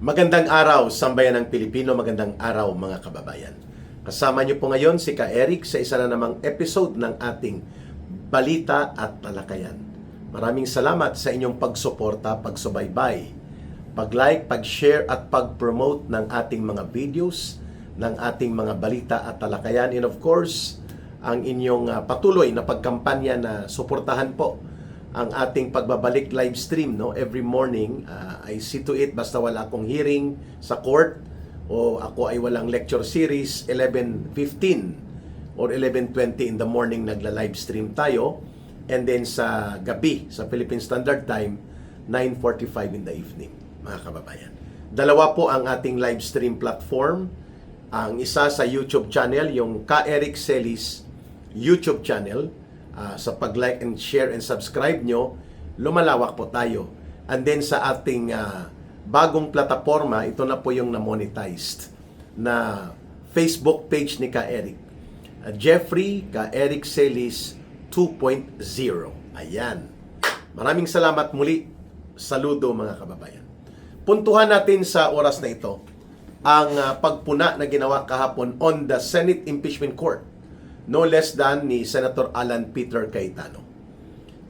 Magandang araw, sambayan ng Pilipino. Magandang araw, mga kababayan. Kasama niyo po ngayon si Ka Eric sa isa na namang episode ng ating Balita at Talakayan. Maraming salamat sa inyong pagsuporta, pagsubaybay, pag-like, pag-share at pag-promote ng ating mga videos, ng ating mga balita at talakayan. And of course, ang inyong patuloy na pagkampanya na suportahan po ang ating pagbabalik live stream, no, every morning. I see to it, basta wala akong hearing sa court o ako ay walang lecture series, 11:15 or 11:20 in the morning nagla-live stream tayo, and then sa gabi sa Philippine Standard Time 9:45 in the evening, mga kababayan. Dalawa po ang ating live stream platform. Ang isa sa YouTube channel, yung Ka Eric Celis YouTube channel. Sa pag-like and share and subscribe nyo, lumalawak po tayo. And then sa ating bagong plataforma, ito na po yung na-monetized na Facebook page ni Ka Eric. Jeffrey Ka Eric Celis 2.0. Ayan. Maraming salamat muli. Saludo, mga kababayan. Puntuhan natin sa oras na ito ang pagpuna na ginawa kahapon on the Senate Impeachment Court, no less than ni Senator Alan Peter Cayetano,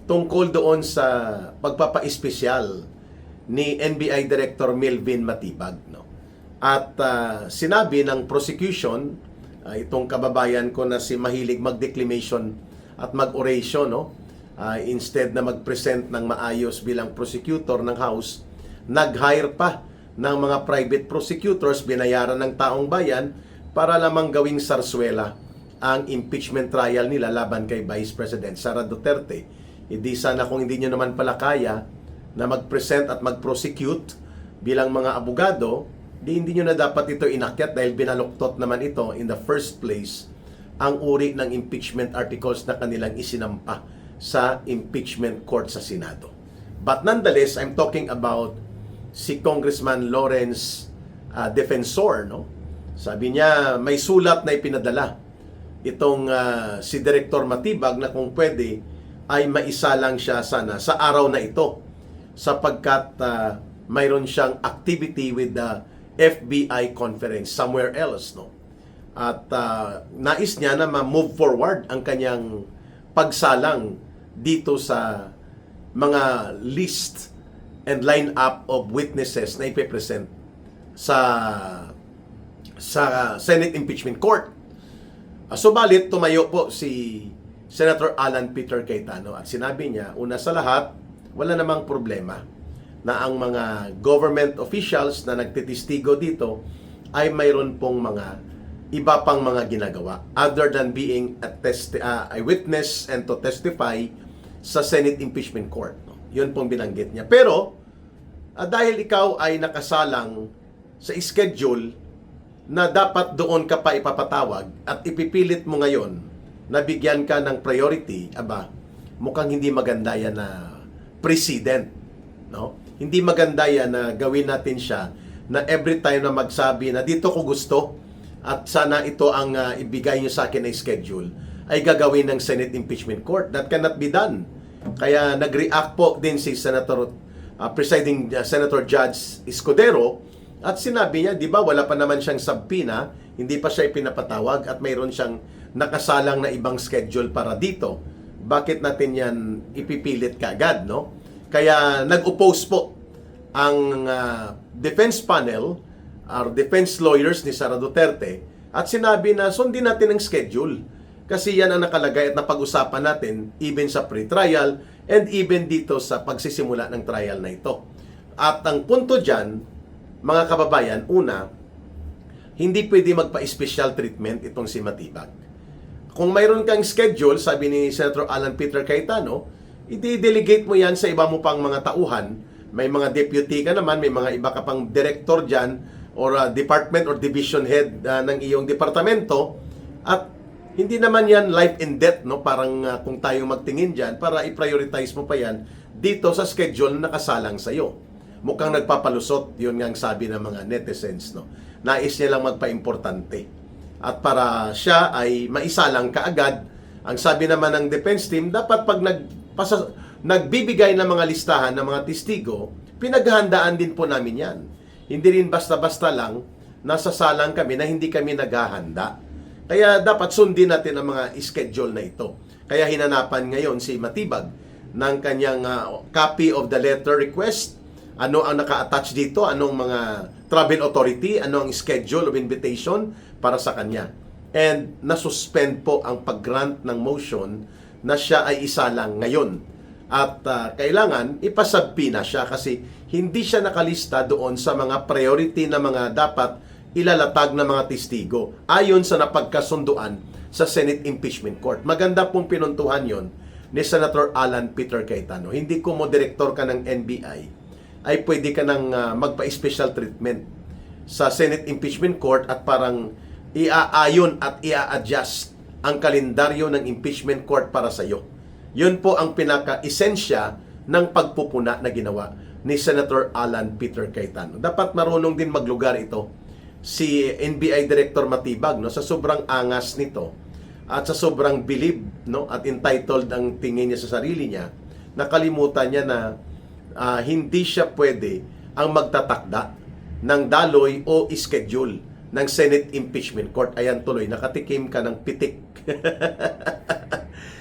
tungkol doon sa pagpapa-espesyal ni NBI Director Melvin Matibag, no? At sinabi ng prosecution, itong kababayan ko na si mahilig mag-declamation at mag-oration, no? Instead na mag-present ng maayos bilang prosecutor ng House, nag-hire pa ng mga private prosecutors, binayaran ng taong bayan para lamang gawing sarswela ang impeachment trial nila laban kay Vice President Sara Duterte. Hindi sana kung hindi nyo naman pala kaya na mag-present at mag-prosecute bilang mga abogado, hindi nyo na dapat ito inakyat dahil binaluktot naman ito in the first place ang uri ng impeachment articles na kanilang isinampa sa impeachment court sa Senado. But nonetheless, I'm talking about si Congressman Lawrence Defensor, no? Sabi niya may sulat na ipinadala itong si Director Matibag na kung pwede ay maisalang siya sana sa araw na ito sapagkat mayroon siyang activity with the FBI conference somewhere else, no? At nais niya na ma-move forward ang kanyang pagsalang dito sa mga list and line up of witnesses na ipepresent sa Senate Impeachment Court. Subalit, tumayo po si Senator Alan Peter Cayetano at sinabi niya, una sa lahat, wala namang problema na ang mga government officials na nagtitistigo dito ay mayroon pong mga iba pang mga ginagawa other than being a witness and to testify sa Senate Impeachment Court. Yun pong binanggit niya. Pero, dahil ikaw ay nakasalang sa schedule na dapat doon ka pa ipapatawag at ipipilit mo ngayon na bigyan ka ng priority, mukhang hindi maganda yan na president, no? Hindi maganda yan na gawin natin siya na every time na magsabi na dito ko gusto at sana ito ang ibigay nyo sa akin na schedule ay gagawin ng Senate Impeachment Court. That cannot be done. Kaya nag-react po din si Presiding Senator Judge Escudero. At sinabi niya, di ba, wala pa naman siyang subpoena, hindi pa siya ipinapatawag at mayroon siyang nakasalang na ibang schedule para dito. Bakit natin yan ipipilit kaagad, no? Kaya nag-oppose po ang defense panel, our defense lawyers ni Sara Duterte, at sinabi na sundin natin ang schedule. Kasi yan ang nakalagay at napag-usapan natin even sa pre-trial and even dito sa pagsisimula ng trial na ito. At ang punto dyan, mga kababayan, una, hindi pwede magpa-special treatment itong si Matibag. Kung mayroon kang schedule, sabi ni Senator Alan Peter Cayetano, i-delegate mo yan sa iba mo pang mga tauhan. May mga deputy ka naman, may mga iba ka pang director dyan, or department or division head ng iyong departamento. At hindi naman yan life and death, no? Parang kung tayo magtingin dyan, para i-prioritize mo pa yan dito sa schedule na nakasalang sa'yo. Mukhang nagpapalusot, yun nga ang sabi ng mga netizens, no? Nais niya lang magpa-importante. At para siya ay maisalang kaagad, ang sabi naman ng defense team, dapat pag nagbibigay ng mga listahan ng mga testigo, pinaghahandaan din po namin yan. Hindi rin basta-basta lang nasasalang kami na hindi kami naghahanda. Kaya dapat sundin natin ang mga schedule na ito. Kaya hinanapan ngayon si Matibag ng kanyang copy of the letter request. Ano ang naka-attach dito? Anong mga travel authority? Ano ang schedule of invitation para sa kanya? And nasuspend po ang pag-grant ng motion na siya ay isalang ngayon. At kailangan ipasubpoena siya kasi hindi siya nakalista doon sa mga priority na mga dapat ilalatag ng mga testigo ayon sa napagkasunduan sa Senate Impeachment Court. Maganda pong pinuntuhan yon ni Senator Alan Peter Cayetano. Hindi ko mo direktor ka ng NBI ay pwede ka nang magpa-special treatment sa Senate Impeachment Court at parang iaayon at ia-adjust ang kalendaryo ng Impeachment Court para sa iyo. Yun po ang pinaka-esensya ng pagpupuna na ginawa ni Senator Alan Peter Cayetano. Dapat marunong din maglugar ito si NBI Director Matibag, no, sa sobrang angas nito at sa sobrang bilib, no, at entitled ang tingin niya sa sarili niya, nakalimutan niya na hindi siya pwede ang magtatakda ng daloy o schedule ng Senate Impeachment Court. Ayan tuloy, nakatikim ka ng pitik.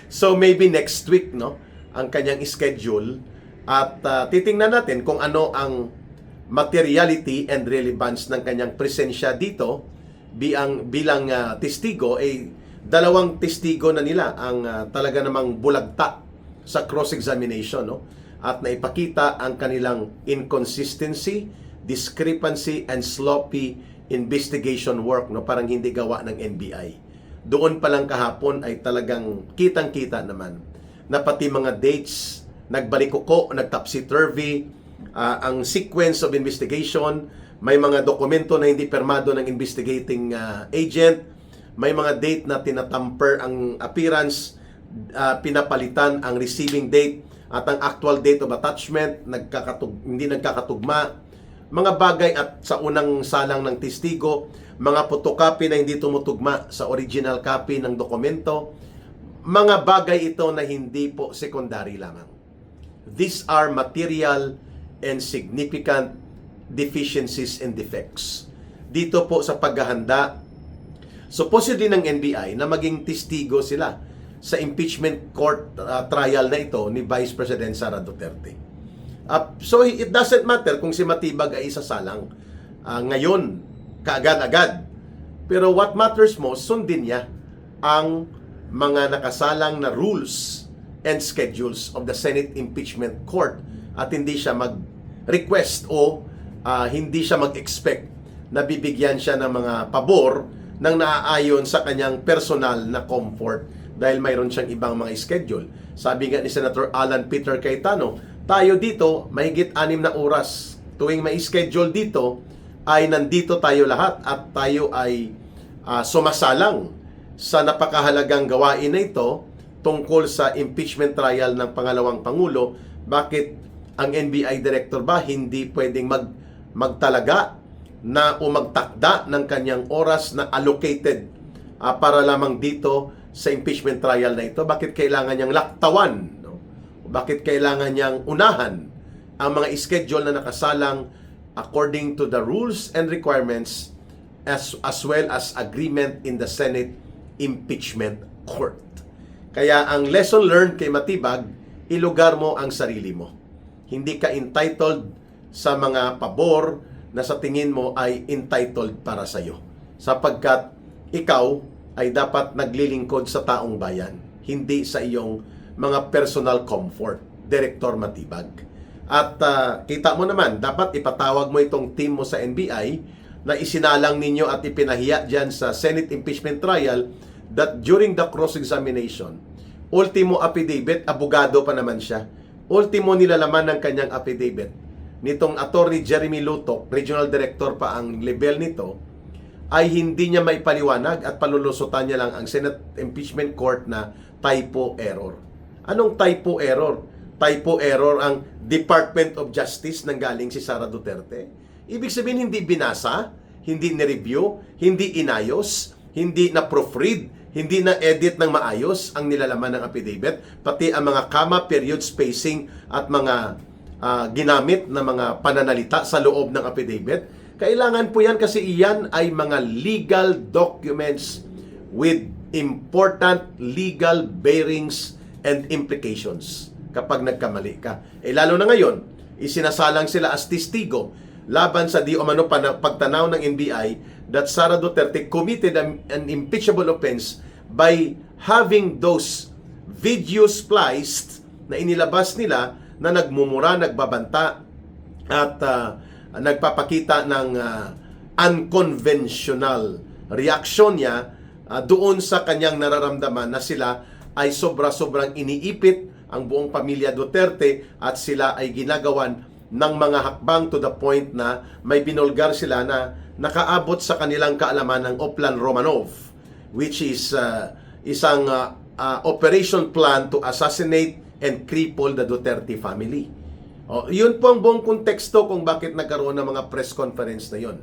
So maybe next week, no, ang kanyang schedule at titingnan natin kung ano ang materiality and relevance ng kanyang presensya dito bilang testigo. Dalawang testigo na nila ang talaga namang bulagta sa cross-examination, no? At naipakita ang kanilang inconsistency, discrepancy, and sloppy investigation work, no? Parang hindi gawa ng NBI. Doon pa lang kahapon ay talagang kitang-kita naman na pati mga dates, nagbalikuko, nagtopsy-turvy, ang sequence of investigation, may mga dokumento na hindi permado ng investigating agent, may mga date na tinatamper ang appearance, pinapalitan ang receiving date at ang actual date of attachment, hindi nagkakatugma, mga bagay at sa unang salang ng testigo, mga photocopy na hindi tumutugma sa original copy ng dokumento, mga bagay ito na hindi po secondary lamang. These are material and significant deficiencies and defects. Dito po sa paghahanda, supposedly ng NBI na maging testigo sila sa impeachment court trial na ito ni Vice President Sara Duterte. So it doesn't matter kung si Matibag ay isasalang ngayon, kaagad-agad. Pero what matters most, sundin niya ang mga nakasalang na rules and schedules of the Senate Impeachment Court at hindi siya mag-request o hindi siya mag-expect na bibigyan siya ng mga pabor ng naaayon sa kanyang personal na comfort dahil mayroon siyang ibang mga schedule. Sabi nga ni Senator Alan Peter Cayetano, tayo dito mahigit 6 na oras. Tuwing may schedule dito ay nandito tayo lahat at tayo ay sumasalang sa napakahalagang gawain na ito tungkol sa impeachment trial ng pangalawang Pangulo. Bakit ang NBI Director ba hindi pwedeng magtalaga na o magtakda ng kanyang oras na allocated para lamang dito sa impeachment trial na ito? Bakit kailangan niyang laktawan? No? Bakit kailangan niyang unahan ang mga schedule na nakasalang according to the rules and requirements as well as agreement in the Senate Impeachment Court? Kaya ang lesson learned kay Matibag, ilugar mo ang sarili mo. Hindi ka entitled sa mga pabor na sa tingin mo ay entitled para sa iyo. Sapagkat ikaw ay dapat naglilingkod sa taong bayan, hindi sa iyong mga personal comfort, Director Matibag. At kita mo naman, dapat ipatawag mo itong team mo sa NBI na isinalang ninyo at ipinahiya dyan sa Senate Impeachment Trial that during the cross-examination, ultimo affidavit, abogado pa naman siya, ultimo nilalaman ng kanyang affidavit nitong Attorney Jeremy Lutok, Regional Director pa ang level nito, ay hindi niya maipaliwanag at palulusutan niya lang ang Senate Impeachment Court na typo error. Anong typo error? Typo error ang Department of Justice nang galing si Sara Duterte. Ibig sabihin hindi binasa, hindi ni-review, hindi inayos, hindi na proofread, hindi na edit ng maayos ang nilalaman ng affidavit, pati ang mga comma, period, spacing at mga ginamit na mga pananalita sa loob ng affidavit. Kailangan po yan kasi iyan ay mga legal documents with important legal bearings and implications kapag nagkamali ka. Lalo na ngayon, isinasalang sila as testigo laban sa di umano pagtanaw ng NBI that Sara Duterte committed an impeachable offense by having those videos spliced na inilabas nila na nagmumura, nagbabanta at nagpapakita ng unconventional reaction niya doon sa kanyang nararamdaman na sila ay sobra-sobrang iniipit ang buong pamilya Duterte at sila ay ginagawan ng mga hakbang to the point na may binulgar sila na nakaabot sa kanilang kaalaman ng Oplan Romanov, which is isang operation plan to assassinate and cripple the Duterte family. Yun po ang buong konteksto kung bakit nagkaroon ng mga press conference na yun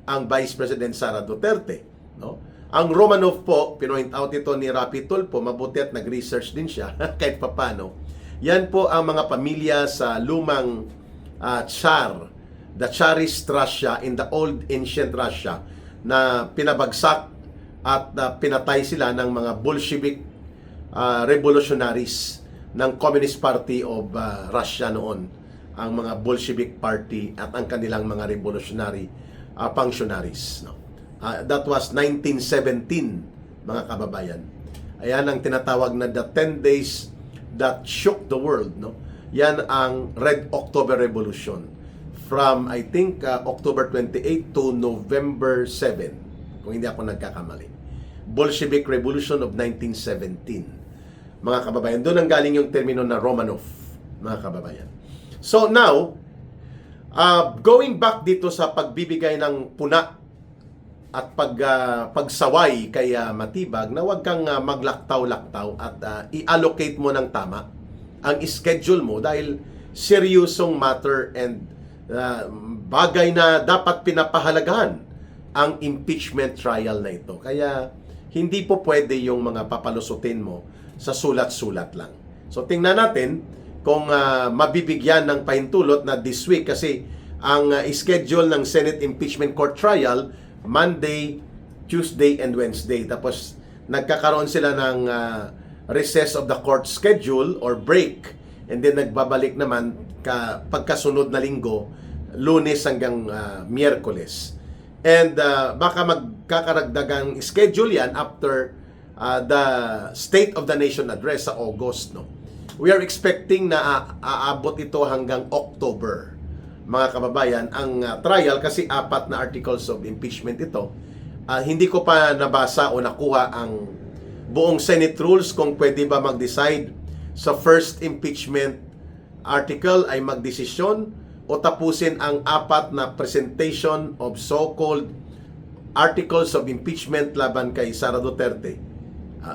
ang Vice President Sara Duterte. No? Ang Romanov po, pinoint out ito ni Rapi Tulfo, mabuti at nag-research din siya kahit papano. Yan po ang mga pamilya sa lumang Tsar, the Tsarist Russia in the old ancient Russia na pinabagsak at pinatay sila ng mga Bolshevik revolutionaries ng Communist Party of Russia noon, ang mga Bolshevik Party at ang kanilang mga revolutionary functionaries. No? That was 1917, mga kababayan. Ayan ang tinatawag na the 10 days that shook the world. No? Yan ang Red October Revolution from, I think, October 28 to November 7, kung hindi ako nagkakamali. Bolshevik Revolution of 1917. Mga kababayan, doon ang galing yung termino na Romanov, mga kababayan. So now, going back dito sa pagbibigay ng puna at pagsaway kay Matibag, na huwag kang maglaktaw-laktaw at i-allocate mo ng tama ang schedule mo dahil seryosong matter and bagay na dapat pinapahalagahan ang impeachment trial na ito. Kaya hindi po pwede yung mga papalusutin mo sa sulat-sulat lang. So tingnan natin kung mabibigyan ng pahintulot na this week, kasi ang schedule ng Senate Impeachment Court Trial Monday, Tuesday, and Wednesday. Tapos nagkakaroon sila ng recess of the court schedule or break, and then nagbabalik naman pagkasunod na linggo, Lunes hanggang Miyerkules. And baka magkakaragdagang schedule yan after the State of the Nation address sa August. No? We are expecting na aabot ito hanggang October, mga kababayan, ang trial, kasi 4 na articles of impeachment ito. Hindi ko pa nabasa o nakuha ang buong Senate rules kung pwede ba mag-decide sa first impeachment article ay magdesisyon o tapusin ang 4 na presentation of so-called articles of impeachment laban kay Sara Duterte.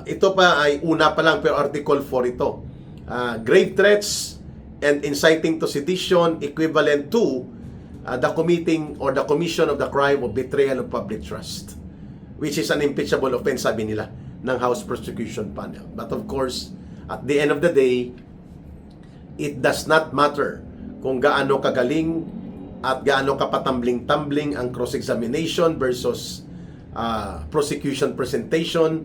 Ito pa ay una pa lang, pero Article 4 ito. Grave threats and inciting to sedition equivalent to the committing or the commission of the crime of betrayal of public trust, which is an impeachable offense, sabi nila ng House Prosecution Panel. But of course, at the end of the day, it does not matter kung gaano kagaling at gaano kapatambling-tambling ang cross-examination versus prosecution presentation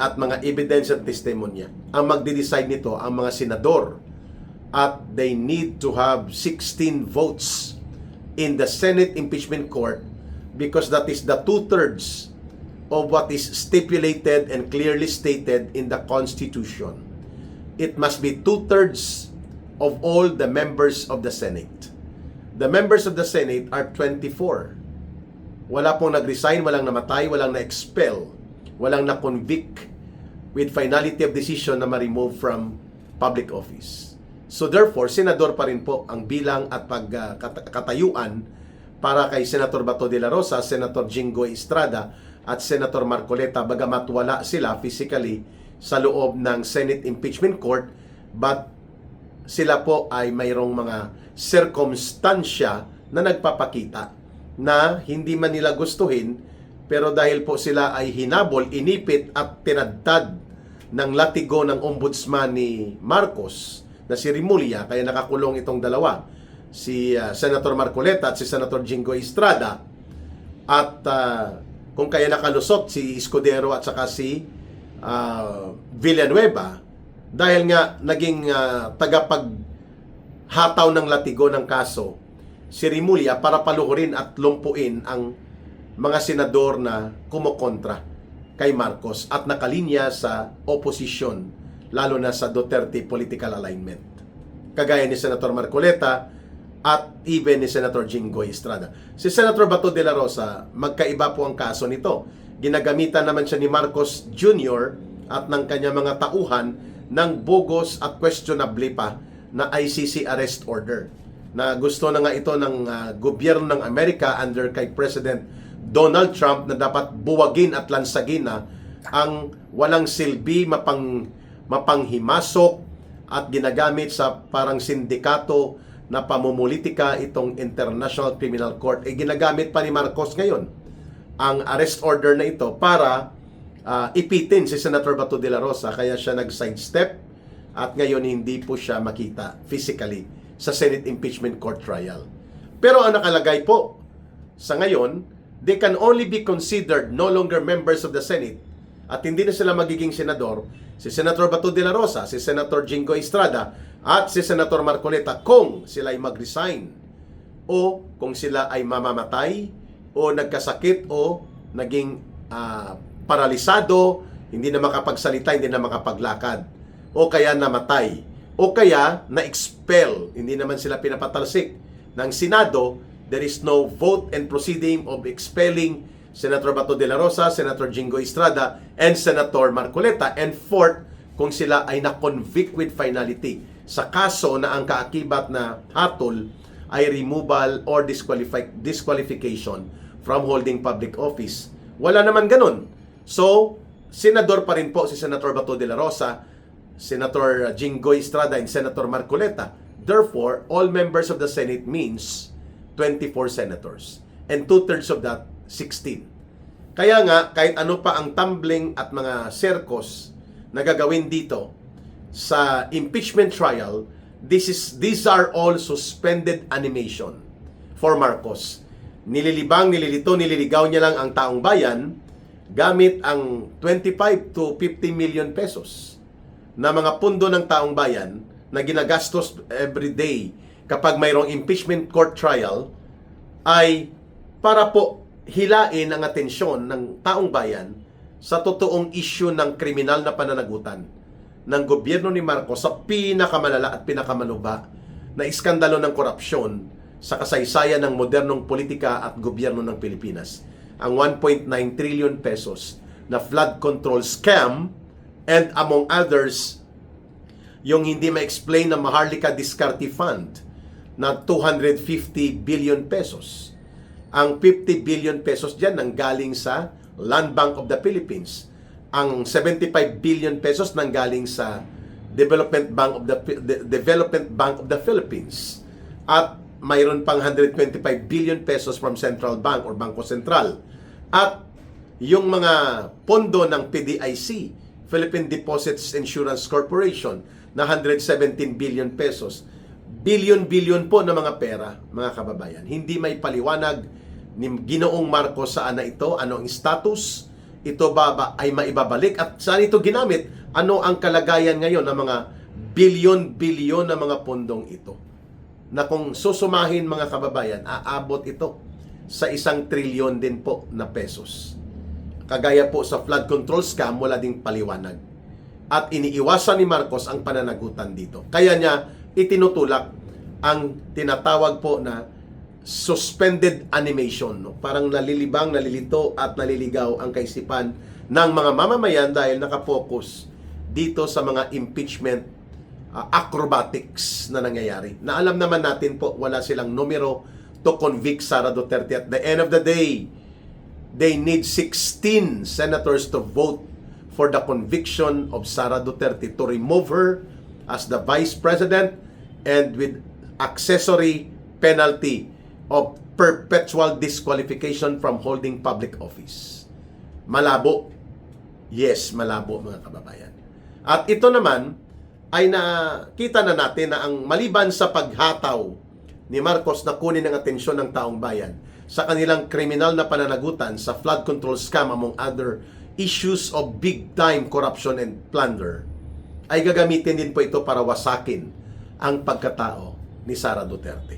at mga evidence at testimonya. Ang magde-decide nito ang mga senador, at they need to have 16 votes in the Senate Impeachment Court, because that is the 2/3 of what is stipulated and clearly stated in the Constitution. It must be 2/3 of all the members of the Senate. The members of the Senate are 24. Wala pong nag-resign, walang namatay, walang na-expel, walang na-convict with finality of decision na ma-remove from public office. So therefore, senador pa rin po ang bilang at pagkatayuan para kay Senator Bato de la Rosa, Senator Jinggoy Estrada at Senator Marcoleta, bagamat wala sila physically sa loob ng Senate Impeachment Court, but sila po ay mayroong mga circumstansya na nagpapakita na hindi man nila gustuhin, pero dahil po sila ay hinabol, inipit at tinadtad ng latigo ng ombudsman ni Marcos na si Rimulya, kaya nakakulong itong dalawa. si Senator Marcoleta at si Senator Jingo Estrada, at kung kaya nakalusot si Escudero at saka si Villanueva dahil nga naging tagapaghataw ng latigo ng kaso si Rimulya para paluhurin at lumpuin ang mga senador na kumokontra kay Marcos at nakalinya sa oposisyon, lalo na sa Duterte political alignment, kagaya ni Senator Marcoleta at even ni Senator Jingoy Estrada. Si Senator Bato de la Rosa, magkaiba po ang kaso nito. Ginagamitan naman siya ni Marcos Jr. at ng kanya mga tauhan ng bogus at questionable pa na ICC arrest order, na gusto na nga ito ng gobyerno ng Amerika under kay President Donald Trump, na dapat buwagin at lansagin na ang walang silbi, mapanghimasok at ginagamit sa parang sindikato na pamumulitika itong International Criminal Court. Ginagamit pa ni Marcos ngayon ang arrest order na ito para ipitin si Senator Bato de la Rosa, kaya siya nag-sidestep at ngayon hindi po siya makita physically sa Senate Impeachment Court trial. Pero ang nakalagay po sa ngayon, they can only be considered no longer members of the Senate at hindi na sila magiging senador, si Senator Bato de la Rosa, si Senator Jingo Estrada at si Senator Marcoleta, kung sila ay mag-resign o kung sila ay mamamatay o nagkasakit o naging paralisado, hindi na makapagsalita, hindi na makapaglakad, o kaya namatay, o kaya na-expel, hindi naman sila pinapatalsik ng Senado. There is no vote and proceeding of expelling Senator Bato de la Rosa, Senator Jingo Estrada, and Senator Marcoleta. And fourth, kung sila ay na-convict with finality sa kaso na ang kaakibat na hatol ay removal or disqualification from holding public office. Wala naman ganun. So, senador pa rin po si Senator Bato de la Rosa, Senator Jingo Estrada, and Senator Marcoleta. Therefore, all members of the Senate means 24 senators. And 2/3 of that, 16. Kaya nga, kahit ano pa ang tumbling at mga circus na gagawin dito sa impeachment trial, these are all suspended animation for Marcos. Nililibang, nililito, nililigaw niya lang ang taong bayan gamit ang 25 to 50 million pesos na mga pundo ng taong bayan na ginagastos every day kapag mayroong impeachment court trial, ay para po hilain ang atensyon ng taong bayan sa totoong issue ng kriminal na pananagutan ng gobyerno ni Marcos sa pinakamalala at pinakamalubha na iskandalo ng korupsyon sa kasaysayan ng modernong politika at gobyerno ng Pilipinas. Ang 1.9 trillion pesos na flood control scam, and among others, yung hindi ma-explain na Maharlika Diskarte Fund na 250 billion pesos. Ang 50 billion pesos dyan nanggaling sa Land Bank of the Philippines. Ang 75 billion pesos nanggaling sa Development Bank of the Philippines. At mayroon pang 125 billion pesos from Central Bank or Bangko Sentral. At yung mga pondo ng PDIC, Philippine Deposits Insurance Corporation, na 117 billion pesos. Billion po na mga pera, mga kababayan. Hindi may paliwanag ni Ginoong Marcos saan na ito, ano ang status, ito ba ay maibabalik, at saan ito ginamit, ano ang kalagayan ngayon ng mga billion na mga pondong ito. Na kung susumahin, mga kababayan, aabot ito sa 1 trilyon din po na pesos. Kagaya po sa flood control scam, wala ding paliwanag. At iniiwasan ni Marcos ang pananagutan dito. Kaya niya itinutulak ang tinatawag po na suspended animation. No? Parang nalilibang, nalilito at naliligaw ang kaisipan ng mga mamamayan dahil nakapokus dito sa mga impeachment acrobatics na nangyayari. Na alam naman natin po, wala silang numero to convict Sara Duterte. At the end of the day, they need 16 senators to vote for the conviction of Sara Duterte to remove her as the Vice President and with accessory penalty of perpetual disqualification from holding public office. Malabo. Yes, malabo, mga kababayan. At ito naman ay nakita na natin na ang maliban sa paghataw ni Marcos na kunin ang atensyon ng taong bayan sa kanilang kriminal na pananagutan sa flood control scam among other issues of big-time corruption and plunder, ay gagamitin din po ito para wasakin ang pagkatao ni Sara Duterte.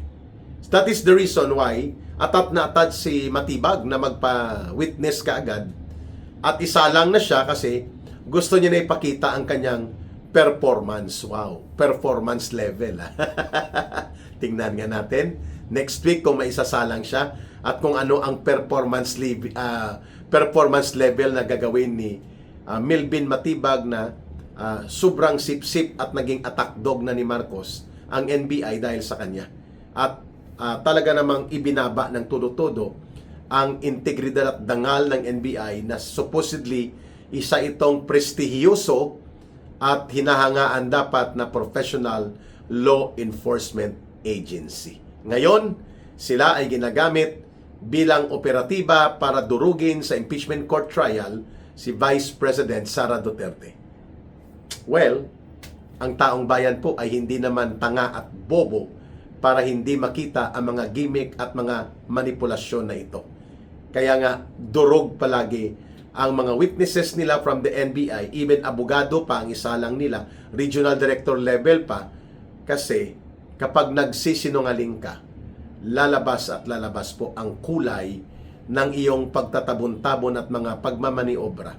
That is the reason why atat na atat si Matibag na magpa-witness kaagad at isalang na siya kasi gusto niya na ipakita ang kanyang performance. Wow, performance level. Tingnan nga natin next week kung maisasalang siya at kung ano ang performance level na gagawin ni Melvin Matibag na sobrang sip-sip at naging attack dog na ni Marcos ang NBI dahil sa kanya. At talaga namang ibinaba ng todo-todo ang integridad at dangal ng NBI na supposedly isa itong prestigiyoso at hinahangaan dapat na professional law enforcement agency. Ngayon, sila ay ginagamit bilang operatiba para durugin sa impeachment court trial si Vice President Sara Duterte. Well, ang taong bayan po ay hindi naman tanga at bobo para hindi makita ang mga gimmick at mga manipulasyon na ito. Kaya nga, durog palagi ang mga witnesses nila from the NBI, even abogado pa ang isa lang nila, regional director level pa, kasi kapag nagsisinungaling ka, lalabas at lalabas po ang kulay ng iyong pagtatabon-tabon at mga pagmamaniobra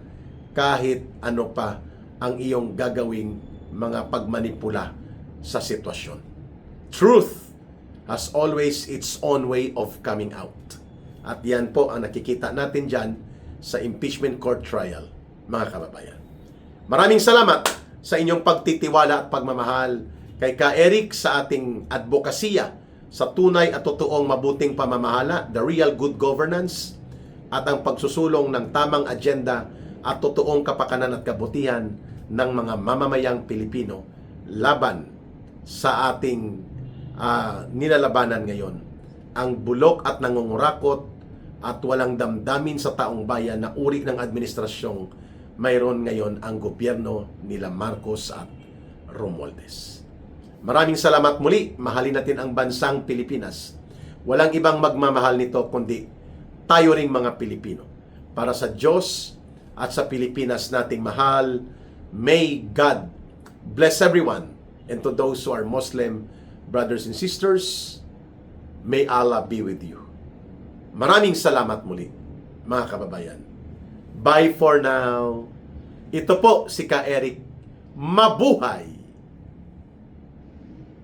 kahit ano pa ang iyong gagawing mga pagmanipula sa sitwasyon. Truth has always its own way of coming out. At yan po ang nakikita natin dyan sa impeachment court trial, mga kababayan. Maraming salamat sa inyong pagtitiwala at pagmamahal kay Ka Eric sa ating advokasya sa tunay at totoong mabuting pamamahala, the real good governance, at ang pagsusulong ng tamang agenda at totoong kapakanan at kabutihan ng mga mamamayang Pilipino laban sa ating nilalabanan ngayon. Ang bulok at nangungurakot at walang damdamin sa taong bayan na uri ng administrasyong mayroon ngayon ang gobyerno nila Marcos at Romualdez. Maraming salamat muli. Mahalin natin ang bansang Pilipinas. Walang ibang magmamahal nito kundi tayo ring mga Pilipino. Para sa Diyos at sa Pilipinas nating mahal, may God bless everyone. And to those who are Muslim brothers and sisters, may Allah be with you. Maraming salamat muli, mga kababayan. Bye for now. Ito po si Ka Eric. Mabuhay!